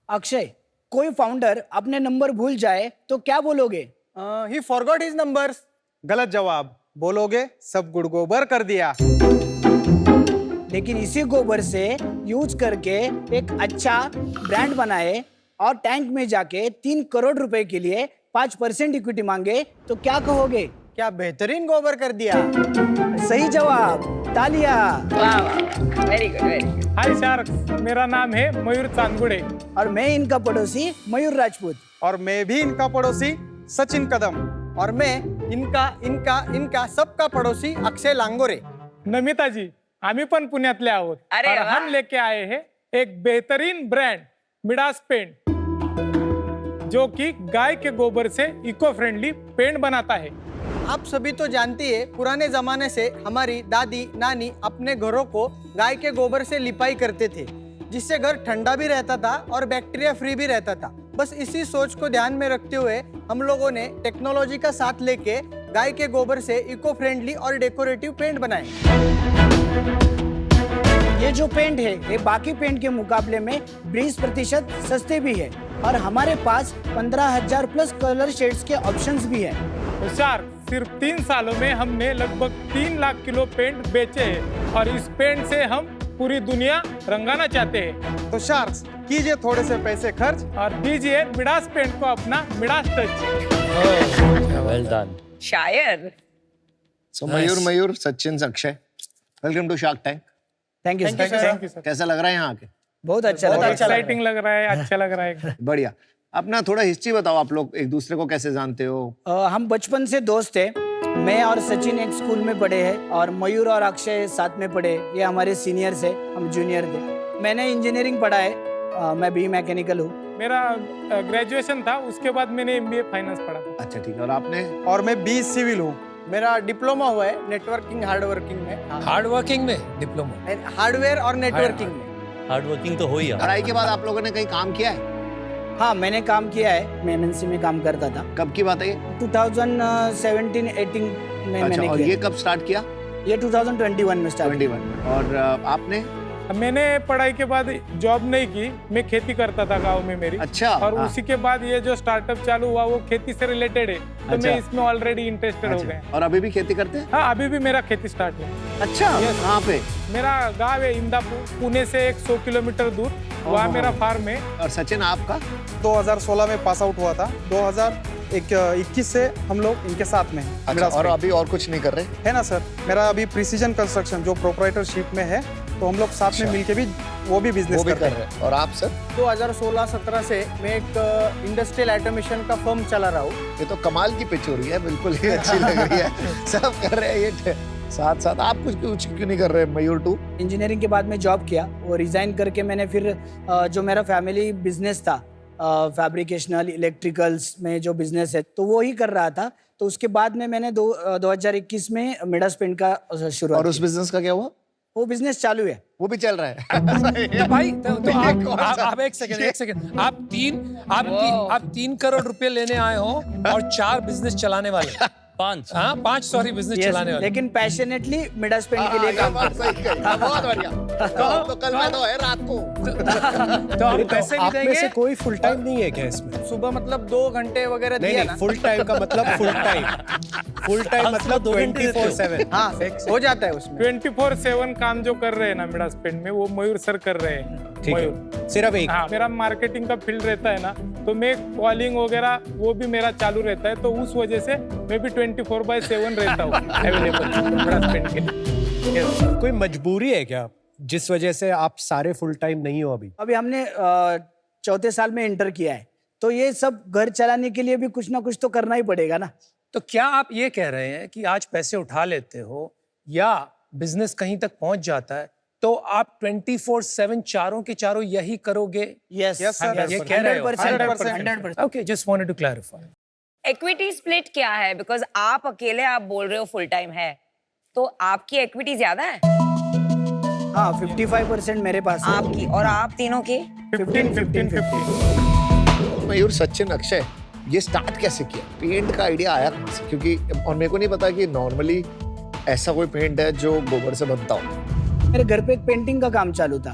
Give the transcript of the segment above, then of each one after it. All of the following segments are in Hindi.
अक्षय, कोई फाउंडर अपने नंबर भूल जाए तो क्या बोलोगे? ही फॉरगॉट हिज नंबर्स। गलत जवाब। बोलोगे सब गुड़ गोबर कर दिया। लेकिन इसी गोबर से यूज करके एक अच्छा ब्रांड बनाए और टैंक में जाके 3 करोड़ रुपए के लिए 5% इक्विटी मांगे तो क्या कहोगे? क्या बेहतरीन गोबर कर दिया। सही जवाब, तालियां। वाह वाह, वेरी गुड वेरी गुड। हाय शार्क्स, मेरा नाम है मयूर चांदगुड़े। और मैं इनका पड़ोसी मयूर राजपूत। और मैं भी इनका पड़ोसी सचिन कदम। और मैं इनका सबका पड़ोसी अक्षय लांगोरे। नमिता जी, आम्ही पण पुण्यातले आहोत अरे और वाह। हम लेके आए हैं एक बेहतरीन ब्रांड मिडास पेंट, जो कि गाय के गोबर से इको फ्रेंडली पेंट बनाता है। आप सभी तो जानती है, पुराने जमाने से हमारी दादी नानी अपने घरों को गाय के गोबर से लिपाई करते थे, जिससे घर ठंडा भी रहता था और बैक्टीरिया फ्री भी रहता था। बस इसी सोच को ध्यान में रखते हुए हम लोगों ने टेक्नोलॉजी का साथ लेके गाय के गोबर से इको फ्रेंडली और डेकोरेटिव पेंट बनाए। ये जो पेंट है ये बाकी पेंट के मुकाबले में 20% सस्ते भी है और हमारे पास 15,000 प्लस कलर शेड्स के ऑप्शंस भी हैं। तो शार्क, सिर्फ 3 सालों में हमने लगभग 3 लाख किलो पेंट बेचे हैं और इस पेंट से हम पूरी दुनिया रंगाना चाहते हैं। तो शार्क्स, कीजिए थोड़े से पैसे खर्च और दीजिए मिडास पेंट को अपना मिडास टच। Well done. शायर। So, Mayur, Sachin, Akshay, welcome to shark tank. Thank you thank you sir. कैसा लग रहा है यहाँ आके? बहुत अच्छा लगा। एक्साइटिंग लग रहा है, अच्छा लग रहा है। बढ़िया। अपना थोड़ा हिस्ट्री बताओ, आप लोग एक दूसरे को कैसे जानते हो? हम बचपन से दोस्त थे। मैं और सचिन एक स्कूल में पढ़े हैं और मयूर और अक्षय साथ में पढ़े। ये हमारे सीनियर्स है, हम जूनियर थे। मैंने इंजीनियरिंग पढ़ा है, मैं बी मैकेनिकल हूँ। मेरा ग्रेजुएशन था, उसके बाद मैंने एमबीए फाइनेंस पढ़ा था। अच्छा ठीक है, और आपने? और मैं बी सिविल हूँ। मेरा डिप्लोमा हुआ है नेटवर्किंग हार्डवर्किंग में। हार्ड वर्किंग में डिप्लोमा। हार्डवेयर और नेटवर्किंग में। हार्ड वर्किंग तो हो ही पढ़ाई के बाद आप लोगों ने कहीं काम किया है? हाँ, मैंने काम किया है, मैं एमएनसी में काम करता था। कब की बात है ये? 2017-18 में अच्छा, मैंने और किया। ये कब स्टार्ट किया? ये 2021 में स्टार्ट 21 में। और आपने? मैंने पढ़ाई के बाद जॉब नहीं की, मैं खेती करता था गांव में मेरी। अच्छा। और हाँ। उसी के बाद ये जो स्टार्टअप चालू हुआ वो खेती से रिलेटेड है, तो अच्छा। मैं इसमें ऑलरेडी इंटरेस्टेड हो अच्छा। गए। और अभी भी खेती करते हैं? हाँ, अभी भी मेरा खेती स्टार्ट है। अच्छा, Yes. कहाँ पे? मेरा गांव है इंदापुर, पुणे से 100 किलोमीटर दूर, वहाँ मेरा फार्म है। और सचिन आपका? 2016 में पास आउट हुआ था। 2021 से हम लोग इनके साथ में हैं। अच्छा, और अभी और कुछ नहीं कर रहे? है ना सर, मेरा अभी प्रिसीजन कंस्ट्रक्शन जो प्रोप्राइटरशिप में है, तो हम लोग साथ में मिलके भी वो भी बिजनेस वो भी कर कर रहे हैं। रहे हैं। और आप सर? 2016-17 से मैं एक इंडस्ट्रियल ऑटोमेशन का फर्म चला रहा हूँ। ये तो कमाल की पिच हो रही है, बिल्कुल ही अच्छी लग रही है। सब कर रहे हैं ये साथ साथ। आप कुछ क्यों नहीं कर रहे मयूर टू? इंजीनियरिंग के बाद में जॉब किया और रिजाइन करके मैंने फिर जो मेरा फैमिली बिजनेस था, फैब्रिकेशनल इलेक्ट्रिकल्स में जो बिजनेस है, तो वो ही कर रहा था। तो उसके बाद में मैंने 2021 में मिडास पेंट का शुरुआत और उस की। बिजनेस का क्या हुआ? वो बिजनेस चालू है। वो भी चल रहा है। तो भाई तो आप एक सेकंड आप 3 करोड़ रुपए लेने आए हो और 4 बिजनेस चलाने वाले। 5 सॉरी बिजनेस Yes, चलाने वाले। लेकिन पैशनेटली मिडास पेंट के लिए काम करता हूं। बहुत बढ़िया। तो कल मैं तो है रात को। तो आप पैसे नहीं आप में से देंगे? कोई फुल टाइम नहीं है क्या इसमें? सुबह मतलब 2 घंटे वगैरह नहीं दिया नहीं, ना। फुल टाइम का मतलब फुल टाइम। फुल टाइम मतलब 24/7। हाँ, हो जाता है उसमें। 24/7 काम जो कर रहे हैं ना मिडास पेंट में, वो मयूर सर कर रहे हैं। ठीक मयूर। है, सिर्फ एक। हाँ, मेरा मार्केटिंग का फील्ड रहता है ना, तो मैं कॉलिंग वगैरह वो भी मेरा चालू रहता है, तो उस वजह से मैं भी 24/7 रहता हूँ अवेलेबल मिडास पेंट के लिए। कोई मजबूरी है क्या जिस वजह से आप सारे फुल टाइम नहीं हो अभी? अभी हमने 4थे साल में एंटर किया है, तो ये सब घर चलाने के लिए भी कुछ ना कुछ तो करना ही पड़ेगा ना। तो क्या आप ये कह रहे हैं कि आज पैसे उठा लेते हो या बिजनेस कहीं तक पहुंच जाता है तो आप 24/7 चारों के चारों यही करोगे? Yes Yes, sir. ये कह रहे हो? 100%। Okay, just wanted to clarify. Equity split क्या है? बिकॉज आप अकेले आप बोल रहे हो फुल टाइम है, तो आपकी इक्विटी ज्यादा है हाँ, 55% मेरे पास है। आपकी, और आप तीनों की 15-15-15। मयूर, सचिन, अक्षय, ये स्टार्ट कैसे किया? पेंट का आइडिया आया कहाँ से? क्योंकि और मेरे को नहीं पता कि नॉर्मली ऐसा कोई पेंट है जो गोबर से बनता हो। मेरे घर पे एक पेंटिंग का काम चालू था।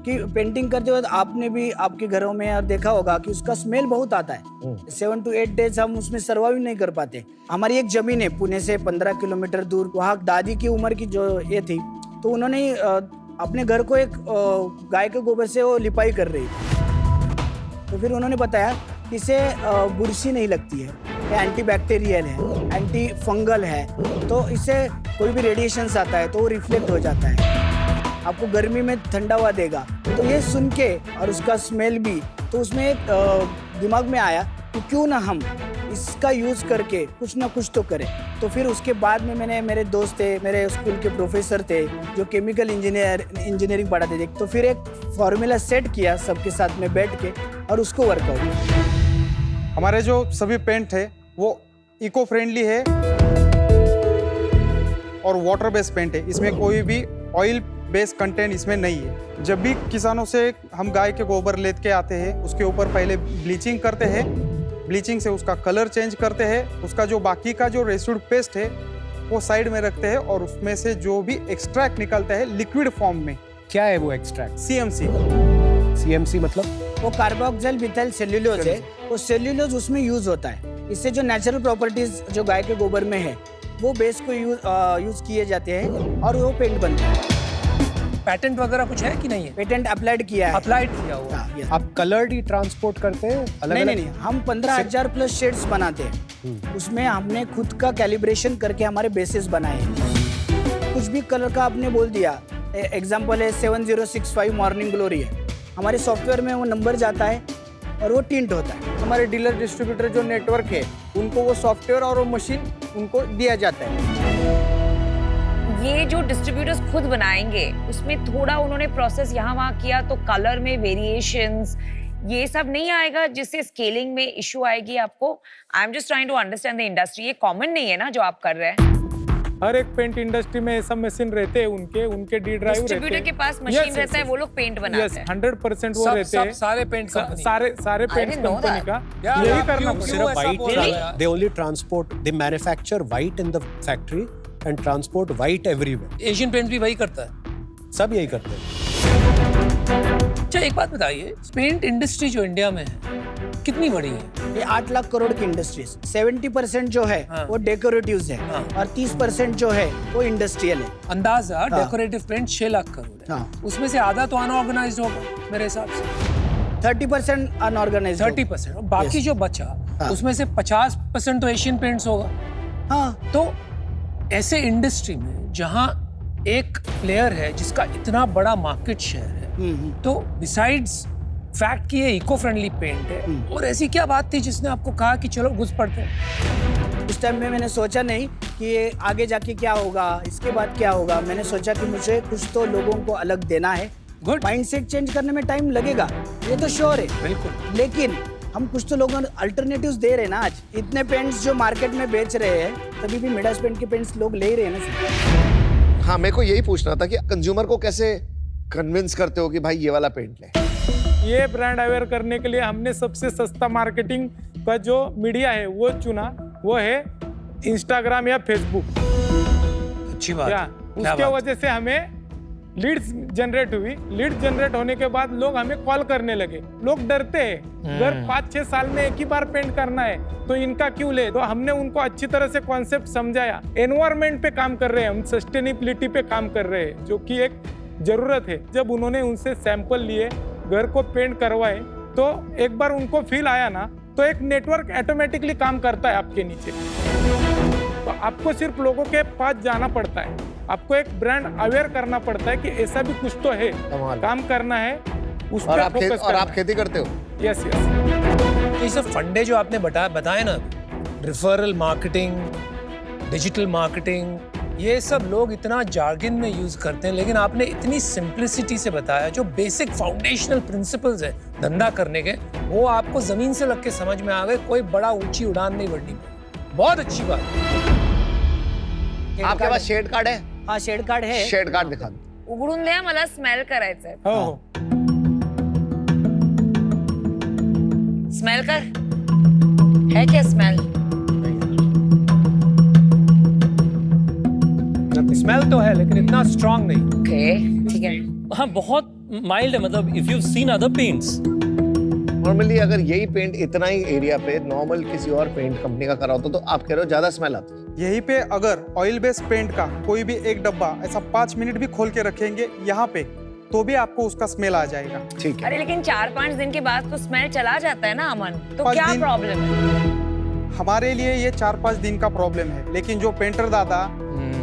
कि पेंटिंग करते वक्त आपने भी आपके घरों में और देखा होगा कि उसका स्मेल बहुत आता है। 7 to 8 डेज हम उसमें सर्वाइव नहीं कर पाते। हमारी एक जमीन है पुणे से 15 किलोमीटर दूर, वहाँ दादी की उम्र की जो ये थी, तो उन्होंने अपने घर को एक गाय के गोबर से वो लिपाई कर रही थी। तो फिर उन्होंने बताया कि इसे बुरशी नहीं लगती है, ये एंटी बैक्टीरियल है, एंटी फंगल है, तो इससे कोई भी रेडिएशन आता है तो वो रिफ्लेक्ट हो जाता है, आपको गर्मी में ठंडा हुआ देगा। तो ये सुन के और उसका स्मेल भी, तो उसमें एक दिमाग में आया कि क्यों ना हम इसका यूज़ करके कुछ ना कुछ तो करें। तो फिर उसके बाद में मैंने, मेरे दोस्त थे, मेरे स्कूल के प्रोफेसर थे जो केमिकल इंजीनियरिंग पढ़ाते थे, तो फिर एक फॉर्मूला सेट किया सबके साथ में बैठ के और उसको वर्कआउट। हमारे जो सभी पेंट है वो इको फ्रेंडली है और वाटर बेस्ड पेंट है, इसमें कोई भी ऑयल बेस्ड कंटेंट इसमें नहीं है। जब भी किसानों से हम गाय के गोबर लेके आते हैं, उसके ऊपर पहले ब्लीचिंग करते हैं, ब्लीचिंग से उसका कलर चेंज करते हैं, उसका जो बाकी का जो रेसिड्यू पेस्ट है वो साइड में रखते हैं और उसमें से जो भी एक्सट्रैक्ट निकलता है लिक्विड फॉर्म में, क्या है वो एक्सट्रैक्ट? CMC। CMC मतलब? वो कार्बोक्सिल मिथाइल सेल्यूलोज है, वो सेल्यूलोज उसमें यूज होता है। इससे जो नेचुरल प्रॉपर्टीज जो गाय के गोबर में है वो बेस को यूज किए जाते हैं और वो पेंट बनता है। पैटेंट वगैरह कुछ है कि नहीं है? पेटेंट अप्लाइड किया है। अप्लाइड किया हुआ? हाँ, yes। आप कलर्ड ही ट्रांसपोर्ट करते हैं अलग नहीं अलग? नहीं, हम 15,000 प्लस शेड्स बनाते हैं। उसमें हमने खुद का कैलिब्रेशन करके हमारे बेसिस बनाए हैं। कुछ भी कलर का आपने बोल दिया, एग्जांपल है 7065 मॉर्निंग ग्लोरी है, हमारे सॉफ्टवेयर में वो नंबर जाता है और वो टिंट होता है। हमारे डीलर डिस्ट्रीब्यूटर जो नेटवर्क है उनको वो सॉफ्टवेयर और वो मशीन उनको दिया जाता है। ये जो डिस्ट्रीब्यूटर्स खुद बनाएंगे उसमें थोड़ा उन्होंने प्रोसेस यहाँ वहाँ किया तो कलर में वेरिएशंस ये सब नहीं आएगा जिससे स्केलिंग में इशू आएगी आपको? I am just trying to understand the industry. ये कॉमन नहीं है ना जो आप कर रहे हैं? हर एक पेंट इंडस्ट्री में ऐसा मशीन रहते हैं, उनके डी ड्राइव रहते हैं। डिस्ट्रीब्यूटर के पास मशीन रहता है, वो लोग पेंट बनाते हैं। 100% वो रहते हैं। सारे पेंट कंपनी, सारे paint didn't know company that. का यही करना क्यों पड़ेगा। ऐसा white बोल रहा है? they only transport, they manufacture white in the factory and transport white everywhere. Asian paint भी वही करता है। सब यही करते हैं। अच्छा एक बात बताइए, पेंट इंडस्ट्री जो इंडिया में है कितनी बड़ी है? ये 8 लाख करोड़ की इंडस्ट्रीज, 70% जो है हाँ। वो डेकोरेटिव्स है हाँ। और 30% जो है वो इंडस्ट्रियल है। अंदाजा डेकोरेटिव पेंट 6 लाख करोड़ है। हाँ। उसमें से आधा तो अनऑर्गेनाइज्ड होगा मेरे हिसाब से। 30% अनऑर्गेनाइज्ड। 30% और बाकी Yes. जो बचा हाँ। उसमें से 50% तो एशियन पेंट्स होगा। हाँ, तो ऐसे इंडस्ट्री में जहां एक प्लेयर है जिसका इतना बड़ा मार्केट शेयर है, तो बिसाइड्स फैक्ट कि ये इको फ्रेंडली पेंट है, और ऐसी क्या बात थी जिसने आपको कहा कि चलो घुस पड़ते हैं? उस टाइम में मैंने सोचा नहीं कि ये आगे जाके क्या होगा, इसके बाद क्या होगा। मैंने सोचा कि मुझे कुछ तो लोगों को अलग देना है। गुड, माइंडसेट चेंज करने में टाइम लगेगा, ये तो श्योर है, बिल्कुल। लेकिन हम कुछ तो लोगों अल्टरनेटिव्स दे रहे हैं ना। आज इतने पेंट्स जो मार्केट में बेच रहे हैं, तभी भी मिडास पेंट के पेंट्स लोग ले ही रहे हैं ना। हाँ, मेरे को यही पूछना था कि कंज्यूमर को कैसे कन्विंस करते हो कि भाई ये वाला पेंट ले? ये ब्रांड अवेयर करने के लिए हमने सबसे सस्ता मार्केटिंग का जो मीडिया है वो चुना, वो है इंस्टाग्राम या फेसबुक। अच्छी बात क्या है। क्या उसके बात? वजह से हमें लीड्स जनरेट हुई। लीड जनरेट होने के बाद लोग हमें कॉल करने लगे। लोग डरते हैं, अगर 5-6 साल में एक ही बार पेंट करना है तो इनका क्यों ले। तो हमने उनको अच्छी तरह से कॉन्सेप्ट समझाया। एनवायरमेंट पे काम कर रहे हैं हम, सस्टेनेबिलिटी पे काम कर रहे हैं, जो कि एक जरूरत है। जब उन्होंने उनसे सैंपल लिए, घर को पेंट करवाए, तो एक बार उनको फील आया ना, तो एक नेटवर्क ऑटोमेटिकली काम करता है आपके नीचे। तो आपको सिर्फ लोगों के पास जाना पड़ता है, आपको एक ब्रांड अवेयर करना पड़ता है कि ऐसा भी कुछ तो है, काम करना है, उस और पर आप फोकस और आप करना खेती करते हो? है। Yes yes. तो ये सब फंडे जो आपने बताए ना, रिफरल मार्केटिंग, डिजिटल मार्केटिंग, ये सब लोग इतना जार्गन में यूज करते हैं, लेकिन आपने इतनी सिंप्लिसिटी से बताया। जो बेसिक फाउंडेशनल प्रिंसिपल्स है धंधा करने के, वो आपको जमीन से लग के समझ में आ गए। कोई बड़ा ऊंची उड़ान नहीं बढ़नी। बहुत अच्छी बात। आपके पास शेड कार्ड है? हाँ, शेड कार्ड है। शेड कार्ड दिखा दो। उघडून द्या, मला स्मेल करायचंय। हो हो। स्मेल कर, है क्या स्मेल? स्मेल तो है लेकिन इतना स्ट्रांग नहीं। ओके, ठीक है। हाँ, बहुत माइल्ड है, मतलब if you seen other paints, normally अगर यही पेंट इतना ही एरिया पे नॉर्मल किसी और पेंट कंपनी का करा होता तो आप कह रहे हो ज्यादा स्मेल आती है। यहीं पे अगर ऑयल बेस्ड पेंट का कोई भी एक डब्बा ऐसा 5 मिनट भी खोल के रखेंगे यहाँ पे, तो भी आपको उसका स्मेल आ जाएगा। ठीक है। अरे लेकिन 4-5 दिन के बाद तो स्मेल चला जाता है ना अमन, तो 5 क्या दिन- प्रॉब्लम है? हमारे लिए ये 4-5 दिन का प्रॉब्लम है, लेकिन जो पेंटर दादा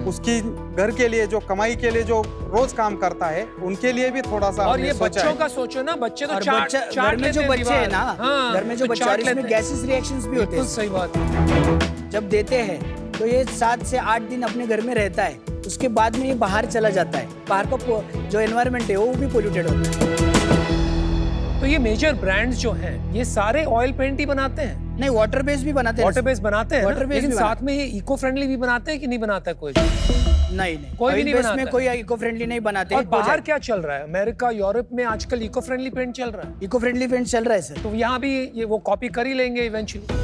उसकी घर के लिए जो कमाई के लिए जो रोज काम करता है उनके लिए भी थोड़ा सा और हमने ये सोचा बच्चों है। का सोचो ना, बच्चे तो और चाट बच्चा चाट घर में जो लेते हैं बच्चे हैं दीवार। ना, हाँ, घर में जो तो बच्चे, चाट और इसमें लेते हैं। गैसेस रिएक्शंस भी होते बिल्कुल हैं। सही बात है। जब देते हैं तो ये 7 से 8 दिन अपने घर में रहता है, उसके बाद में ये बाहर चला जाता है। बाहर का जो एनवायरनमेंट है वो भी पोल्यूटेड होता है। तो ये मेजर ब्रांड्स जो हैं ये सारे ऑयल पेंट ही बनाते हैं, नहीं, वाटर बेस भी बनाते हैं। वाटर बेस बनाते हैं ना? Water based लेकिन भी साथ में ये इको फ्रेंडली भी बनाते हैं कि नहीं बनाता कोई? नहीं नहीं, कोई भी Oil नहीं base बनाता में है। कोई इको फ्रेंडली नहीं बनाते। और बाहर क्या चल रहा है? अमेरिका, यूरोप में आजकल इको फ्रेंडली पेंट चल रहा है, इको फ्रेंडली पेंट चल रहा है सर। तो यहाँ भी ये वो कॉपी कर ही लेंगे इवेंचुअली।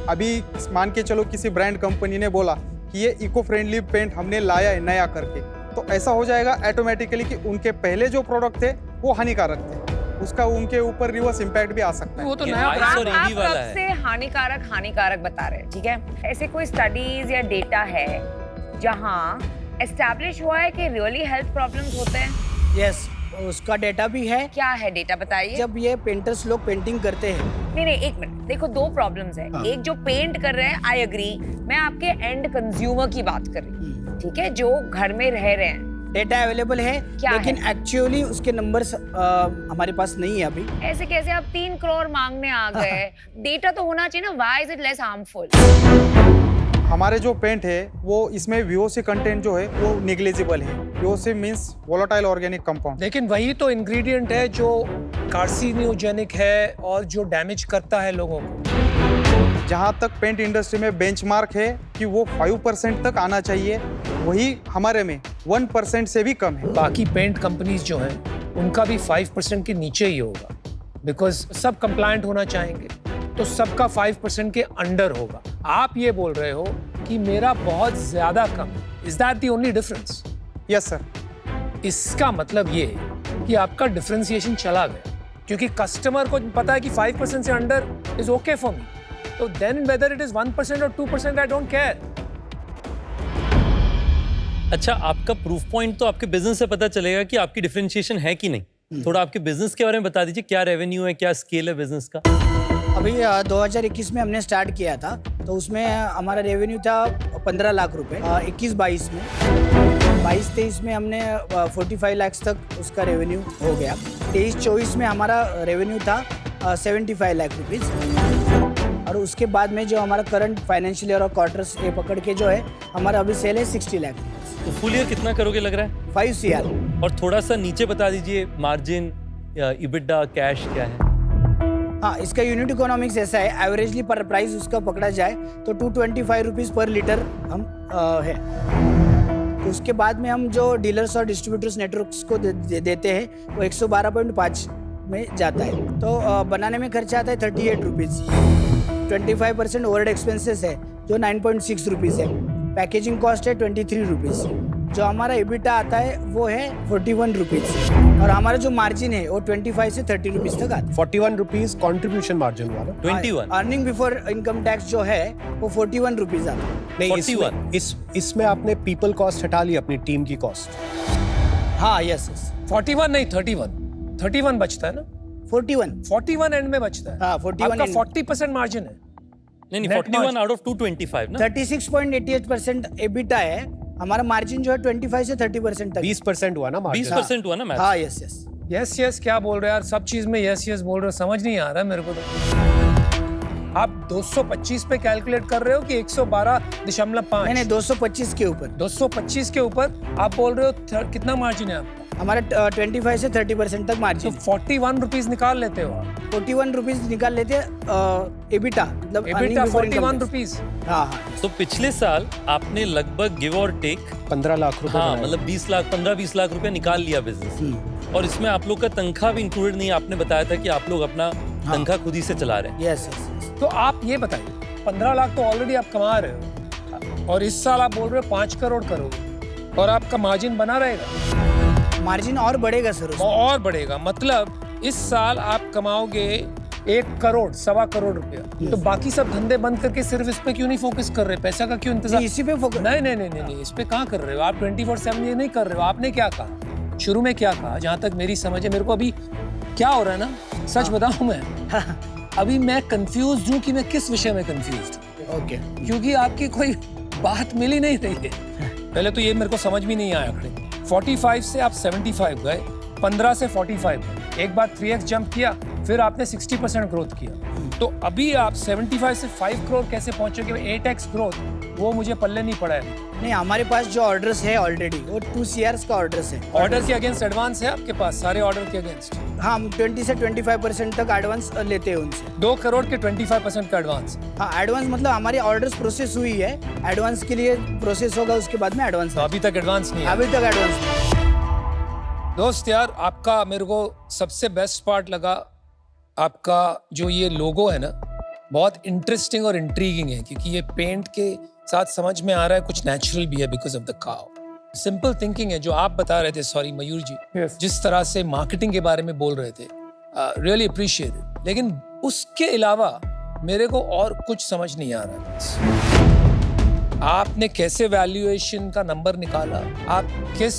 अभी मान के चलो किसी ब्रांड कंपनी ने बोला कि ये इको फ्रेंडली पेंट हमने लाया है नया करके, तो ऐसा हो जाएगा ऑटोमेटिकली कि उनके पहले जो प्रोडक्ट थे वो हानिकारक थे, उसका उनके ऊपर रिवर्स इम्पैक्ट भी आ सकता है। वो तो ये नया आइस ब्रांड और आप EV वाला कब है। से हानिकारक बताते हैं, ठीक है? ऐसे कोई स्टडीज या डेटा है जहां एस्टैब्लिश हुआ है कि रियली हेल्थ प्रॉब्लम्स होते हैं? यस, उसका डेटा भी है। क्या है डेटा, बताइए। जब ये पेंटर्स लोग पेंटिंग करते हैं, नहीं, एक मिनट, देखो 2 प्रॉब्लम्स है। हाँ। एक जो पेंट कर रहे हैं, आई एग्री, मैं आपके एंड कंज्यूमर की बात कर रही हूँ, ठीक है, जो घर में रह रहे हैं। डेटा अवेलेबल है, क्या लेकिन एक्चुअली उसके नंबर्स हमारे पास नहीं है अभी। ऐसे कैसे आप 3 करोड़ मांगने आ गए? डेटा तो होना चाहिए ना, why is it less harmful? हमारे जो पेंट है वो इसमें वीओसी कंटेंट जो है वो निग्लिजिबल है। VOC means volatile organic compound. लेकिन वही तो इंग्रेडिएंट है जो कार्सिनोजेनिक है और जो डैमेज करता है लोगों को। जहाँ तक पेंट इंडस्ट्री में बेंचमार्क है कि वो 5% तक आना चाहिए, वही हमारे में 1% से भी कम है। बाकी पेंट कंपनीज जो हैं उनका भी 5% के नीचे ही होगा, बिकॉज सब कंप्लायंट होना चाहेंगे, तो सबका 5% के अंडर होगा। आप ये बोल रहे हो कि मेरा बहुत ज्यादा कम, is that the only difference? Yes sir. इसका मतलब ये है कि आपका डिफरेंशिएशन चला गया, क्योंकि कस्टमर को पता है कि 5% से under is okay for me, तो देन वेदर इट इज 1% और 2% आई डोंट केयर। अच्छा, आपका प्रूफ पॉइंट तो आपके बिजनेस से पता चलेगा कि आपकी डिफरेंशिएशन है कि नहीं। थोड़ा आपके बिजनेस के बारे में बता दीजिए, क्या रेवेन्यू है, क्या स्केल है बिजनेस का? अभी 2021 में हमने स्टार्ट किया था, तो उसमें हमारा रेवेन्यू था 15 लाख रुपए। 21-22 में, 22-23 में हमने 45 लाख तक उसका रेवेन्यू हो गया। 23-24 में हमारा रेवेन्यू था 75 लाख रुपीज़, और उसके बाद में जो हमारा करंट फाइनेंशियल ईयर और क्वार्टर्स ये पकड़ के जो है हमारा अभी सेल है 60 लाख रुपीज़। तो फुल ईयर कितना करोगे लग रहा है? 5 CR। और थोड़ा सा नीचे बता दीजिए, मार्जिन, इबिडा, कैश क्या है? हाँ, इसका यूनिट इकोनॉमिक्स ऐसा है, एवरेजली पर प्राइस उसका पकड़ा जाए तो 225 रुपीज़ पर लीटर हम है। तो उसके बाद में हम जो डीलर्स और डिस्ट्रीब्यूटर्स नेटवर्क्स को देते हैं वो 112.5 में जाता है। तो बनाने में खर्चा आता है 38 रुपीज़। 25% ओवरहेड एक्सपेंसेस है जो 9.6 रुपीज़ है। पैकेजिंग कॉस्ट है 23 रुपीज़। जो हमारा एबिटा आता है वो है 41 रुपीज़, और हमारा जो मार्जिन है वो 25 से 30 रुपीज़ तक आता है। 41 रुपीज कॉन्ट्रीब्यूशन मार्जिन वाला। 21? अर्निंग बिफोर इनकम टैक्स जो है वो 41 रुपीज़ आता है। नहीं, 41? इसमें आपने पीपल कॉस्ट हटा ली, अपनी टीम की कॉस्ट। हाँ, यस यस, 41 नहीं, 31 बचता है ना? 41। 41 एंड में बचता है। हाँ, 41 आपका end। 40% मार्जिन है। नहीं, Net 41 आउट ऑफ 225 ना? 36.88% एबिटा है। हमारा मार्जिन जो है 25 से 30% तक। 20% हुआ ना मार्जिन। 20% हुआ ना मैथ? हाँ, यस यस। यस क्या बोल रहे हो यार? सब चीज में यस बोल रहे हो, समझ नहीं आ रहा मेरे को तो। आप 225 पे कैलकुलेट कर रहे हो कि 112.5? नहीं, 225 के ऊपर। 225 के ऊपर आप बोल रहे हो कितना मार्जिन है आपका? हमारा 25 से 30% तक तो मार्जिन। 41 रुपीज निकाल लेते हो आप। 41 रुपीज़ निकाल लेते हैं एबिटा, मतलब एबिटा 41 रुपीज। हाँ हाँ। तो पिछले साल आपने लगभग गिव और टेक 15 लाख रुपए हाँ बनाए। मतलब 15-20 लाख रुपए निकाल लिया बिजनेस, और इसमें आप लोग का तनख्वाह भी इंक्लूडेड नहीं है। आपने बताया था कि आप लोग अपना तनख्वाह खुद ही से चला रहे हैं। Yes yes. तो आप ये बताइए, 15 लाख तो ऑलरेडी आप कमा रहे हो, और इस साल आप बोल रहे हो 5 करोड़ करोगे, और आपका मार्जिन बना रहेगा? मार्जिन और बढ़ेगा सर उसमें। और बढ़ेगा, मतलब इस साल आप कमाओगे 1 करोड़, 1.25 करोड़ रुपया। तो बाकी सब धंधे बंद करके सिर्फ इस पे क्यों नहीं फोकस कर रहे? पैसा का क्यों इंतजार? इसी पे फोकस। नहीं, इस पे कहाँ कर रहे हो आप? 24/7 ये नहीं कर रहे हो। आपने क्या कहा शुरू में? क्या कहा? जहां तक मेरी समझ है, मेरे को अभी क्या हो रहा है ना, सच बताऊं मैं, अभी मैं कंफ्यूज हूँ कि मैं किस विषय में कंफ्यूज हूँ। ओके। क्योंकि आपकी कोई बात मिल ही नहीं रही है। पहले तो ये मेरे को समझ भी नहीं आया खड़े। 45 से आप 75 गए, 15 से 45 गए, एक बार 3x जंप किया, फिर आपने 60% ग्रोथ किया। तो अभी आप 75 से 5 करोड़ कैसे पहुंचोगे? 8x ग्रोथ, वो मुझे पल्ले नहीं पड़ा है। नहीं, हमारे पास जो ऑर्डर्स है ऑलरेडी वो 2 CRs का ऑर्डर्स है। ऑर्डर के अगेंस्ट एडवांस है आपके पास? सारे ऑर्डर के अगेंस्ट? हाँ, हम 20 से 25% तक एडवांस लेते हैं उनसे। 2 करोड़ के 25% का एडवांस? हाँ, एडवांस मतलब हमारी ऑर्डर्स प्रोसेस हुई है, एडवांस के लिए प्रोसेस होगा, उसके बाद में एडवांस। तो अभी तक एडवांस नहीं है? अभी तक एडवांस नहीं। दोस्त यार, आपका मेरे को सबसे बेस्ट पार्ट लगा आपका जो ये लोगो है ना, बहुत इंटरेस्टिंग और इंट्रीगिंग है, क्योंकि ये पेंट के साथ समझ में आ रहा है कुछ नेचुरल भी है because of the cow. Simple thinking है जो आप बता रहे थे, सॉरी मयूर जी, Yes. जिस तरह से मार्केटिंग के बारे में बोल रहे थे, रियली अप्रिशिएट इट। लेकिन उसके अलावा मेरे को और कुछ समझ नहीं आ रहा। आपने कैसे वैल्यूएशन का नंबर निकाला? आप किस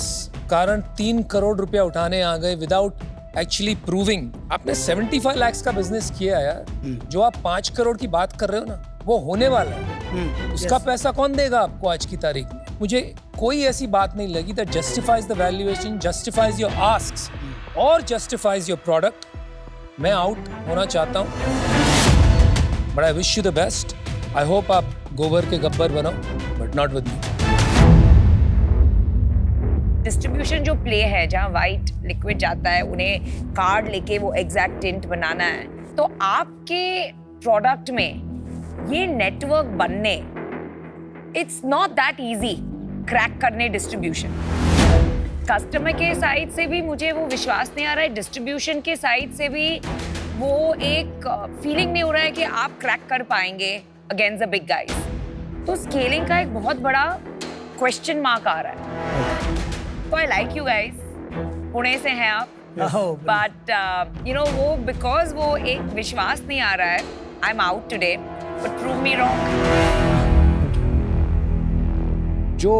कारण 3 करोड़ रुपया उठाने आ गए विदाउट एक्चुअली प्रूविंग? आपने 75 लाख का बिजनेस किया यार। जो आप 5 करोड़ की बात कर रहे हो ना, वो होने वाला है। उसका पैसा कौन देगा आपको आज की तारीख में? मुझे कोई ऐसी बात नहीं लगी that justifies the valuation, justifies your asks और justifies your product। मैं आउट होना चाहता हूँ, but I wish you the best। I hope आप गोबर के गब्बर बनो, but not with me। Distribution जो प्ले है, जहाँ वाइट लिक्विड जाता है, उन्हें कार्ड लेके वो एग्जैक्ट टिंट बनाना है, तो आपके प्रोडक्ट में ये नेटवर्क बनने, it's not that easy crack करने डिस्ट्रीब्यूशन। कस्टमर के साइड से भी मुझे वो विश्वास नहीं आ रहा है, डिस्ट्रीब्यूशन के साइड से भी वो एक फीलिंग नहीं हो रहा है कि आप क्रैक कर पाएंगे अगेंस्ट द बिग गाइज। तो स्केलिंग का एक बहुत बड़ा क्वेश्चन मार्क आ रहा है। तो I like you guys, Pune से हैं आप, बट यू नो वो बिकॉज वो एक विश्वास नहीं आ रहा है, I am out today, but prove me wrong. जो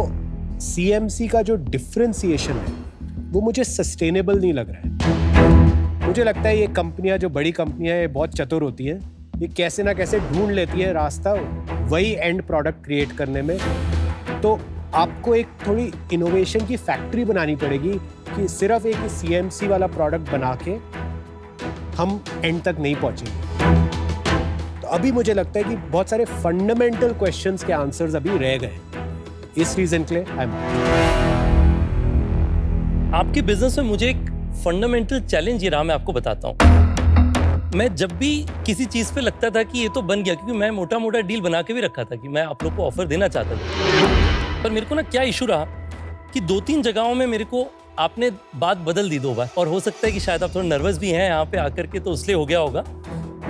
CMC का जो डिफरेंशिएशन है वो मुझे सस्टेनेबल नहीं लग रहा है। मुझे लगता है ये कंपनियां, जो बड़ी कंपनियां हैं, बहुत चतुर होती हैं। ये कैसे ना कैसे ढूंढ लेती है रास्ता वही एंड प्रोडक्ट क्रिएट करने में। तो आपको एक थोड़ी इनोवेशन की फैक्ट्री बनानी पड़ेगी कि सिर्फ एक CMC वाला प्रोडक्ट बना के हम एंड तक नहीं पहुंचेंगे। तो अभी मुझे लगता है कि बहुत सारे फंडामेंटल क्वेश्चंस के आंसर्स अभी रह गए। इस रीजन के लिए आपके बिजनेस में मुझे एक फंडामेंटल चैलेंज ये रहा, मैं आपको बताता हूँ। मैं जब भी किसी चीज पे लगता था कि ये तो बन गया, क्योंकि मैं मोटा मोटा डील बना के भी रखा था कि मैं आप लोग को ऑफर देना चाहता था, पर मेरे को ना क्या इशू रहा कि 2-3 जगहों में मेरे को आपने बात बदल दी 2 बार। और हो सकता है कि शायद आप थोड़ा नर्वस भी हैं यहाँ पे आकर के, तो इसलिए हो गया होगा।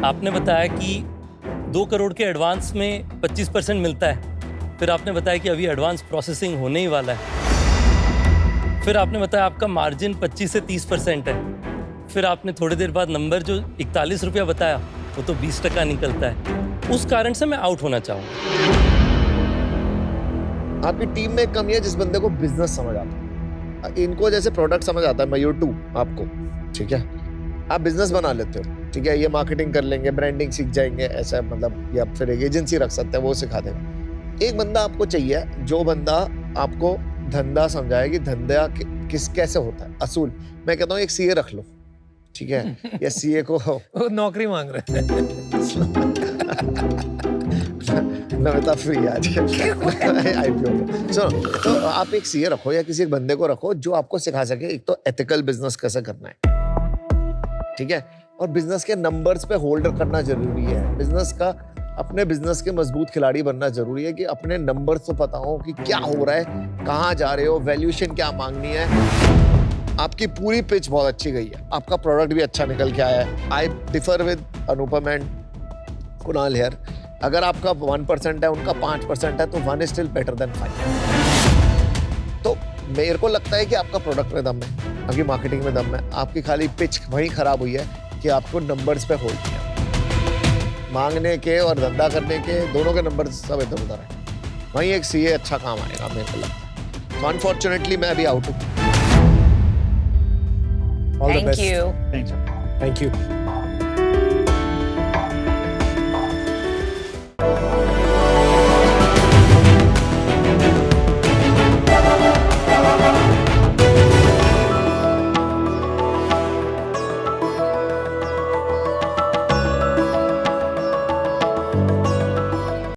आपने बताया कि 2 करोड़ के एडवांस में 25% मिलता है, फिर आपने बताया कि अभी एडवांस प्रोसेसिंग होने ही वाला है, फिर आपने बताया आपका मार्जिन 25 से 30% है, फिर आपने थोड़ी देर बाद नंबर जो 41 रुपया बताया वो तो 20% निकलता है। उस कारण से मैं आउट होना चाहूँगा। आपकी टीम में एक कमी है, जिस बंदे को बिजनेस समझ आता है। इनको जैसे प्रोडक्ट समझ आता है, मयूर 2 आपको, ठीक है, आप बिजनेस बना लेते हो, ठीक है, ये मार्केटिंग कर लेंगे, ब्रांडिंग सीख जाएंगे, ऐसा मतलब, या फिर एक एजेंसी रख सकते हैं, वो सिखा देगा। एक बंदा आपको चाहिए जो बंदा आपको धंधा समझाए कि धंधा किस कैसे होता है, असूल। मैं कहता हूँ एक CA रख लो, ठीक है, या CA को वो नौकरी मांग रहे हैं। नमिता फ्री आज IPO में। सुनो, तो आप एक CA रखो या किसी एक बंदे को रखो जो आपको सिखा सके एक तो एथिकल बिजनेस कैसे करना है, ठीक है, और बिजनेस के नंबर्स पे होल्डर करना जरूरी है। बिजनेस का, अपने बिजनेस के मजबूत खिलाड़ी बनना जरूरी है कि अपने नंबर्स तो पता हो कि क्या हो रहा है, कहाँ जा रहे हो, वैल्यूएशन क्या मांगनी है। आपकी पूरी पिच बहुत अच्छी गई है, आपका प्रोडक्ट भी अच्छा निकल के आया है। आई differ with Anupam and Kunal here. अगर आपका 1% है, उनका 5% है, तो 1 is still better than 5। तो मेरे को लगता है कि आपका प्रोडक्ट में दम है, आपकी मार्केटिंग में दम है, आपकी खाली पिच वहीं खराब हुई है कि आपको नंबर्स पे होल्ड किया। मांगने के और धंधा करने के दोनों के नंबर सब इधर उधर है, वहीं एक सीए अच्छा काम आएगा मेरे को लगता है। तो अनफॉर्चुनेटली मैं अभी आउट हूँ। All the Thank best. you. Thank you. Thank you.